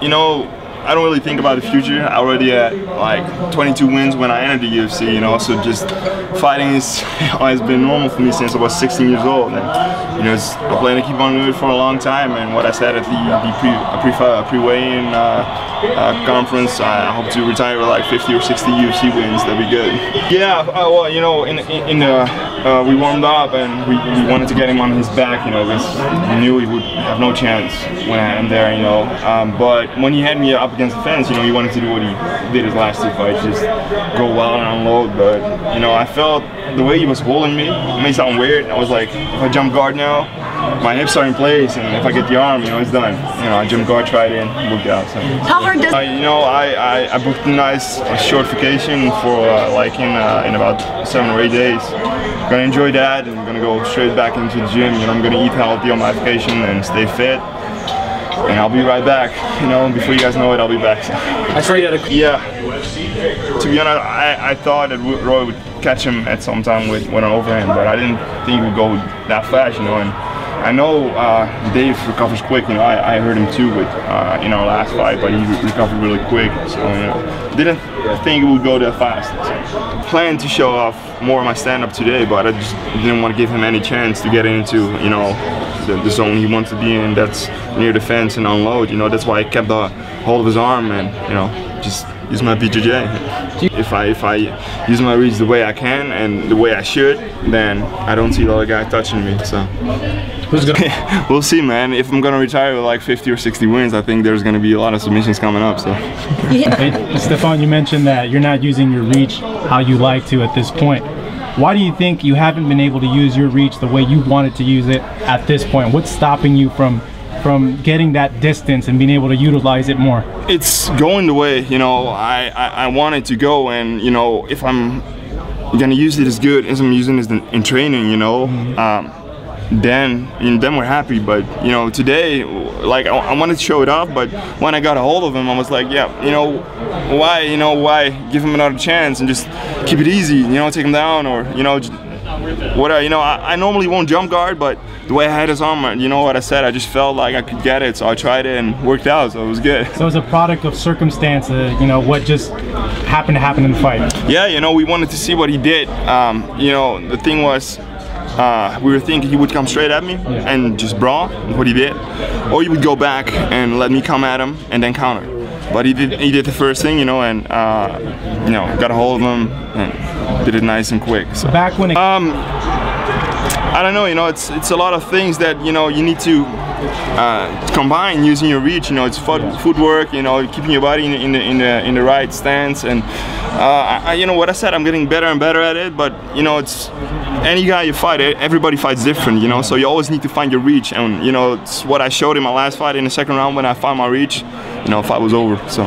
You know, I don't really think about the future. I already had like 22 wins when I entered the UFC, you know, so just fighting has been normal for me since I was 16 years old. And, you know, I plan to keep on doing it for a long time. And what I said at the pre-weigh-in conference, I hope to retire with like 50 or 60 UFC wins. That'd be good. Yeah, well, you know, we warmed up and we wanted to get him on his back, you know, because we knew he would have no chance when I am there, you know. But when he had me up against the fence, you know, he wanted to do what he did his last two fights, just go wild and unload. But, you know, I felt the way he was holding me, it may sound weird. I was like, if I jump guard now, my hips are in place, and if I get the arm, you know, it's done. You know, I jump guard, tried in, worked out. So. How hard does you know, I booked a nice short vacation for like in about 7 or 8 days. Gonna enjoy that, and I'm gonna go straight back into the gym. You know, I'm gonna eat healthy on my vacation and stay fit. And I'll be right back. You know, before you guys know it, I'll be back. I saw you had a... Yeah. To be honest, I thought that Roy would catch him at some time with an overhand, but I didn't think he would go that fast, you know. And I know Dave recovers quick, you know. I heard him too with in our last fight, but he recovered really quick. So, you know, didn't think it would go that fast. So, planned to show off more of my stand-up today, but I just didn't want to give him any chance to get into, you know, the zone he wants to be in, that's near the fence, and unload. You know, that's why I kept the hold of his arm and, you know, just use my BJJ. If I use my reach the way I can and the way I should, then I don't see the other guy touching me. So who's gonna? We'll see, man. If I'm gonna retire with like 50 or 60 wins, I think there's gonna be a lot of submissions coming up. So. Yeah. Hey, Stefan, you mentioned that you're not using your reach how you like to at this point. Why do you think you haven't been able to use your reach the way you wanted to use it at this point? What's stopping you from getting that distance and being able to utilize it more? It's going the way, you know, I want it to go, and, you know, if I'm gonna use it as good as I'm using it in training, you know, then we're happy. But, you know, today, like, I wanted to show it off, but when I got a hold of him, I was like, yeah, you know, why give him another chance and just keep it easy, you know, take him down, or, you know, whatever. You know, I normally won't jump guard, but the way I had his arm, you know what I said, I just felt like I could get it, so I tried it and worked out, so it was good. So it was a product of circumstance, you know, what just happened to happen in the fight? Yeah, you know, we wanted to see what he did. You know, the thing was, we were thinking he would come straight at me and just brawl, what he did, or he would go back and let me come at him and then counter. But he did the first thing, you know, and you know, got a hold of him and did it nice and quick. So back when it I don't know, you know, it's a lot of things that, you know, you need to combine using your reach. You know, it's footwork, you know, keeping your body in the right stance, and you know what I said, I'm getting better and better at it. But, you know, it's any guy you fight, everybody fights different, you know, so you always need to find your reach. And, you know, it's what I showed in my last fight in the second round. When I found my reach, you know, fight was over. So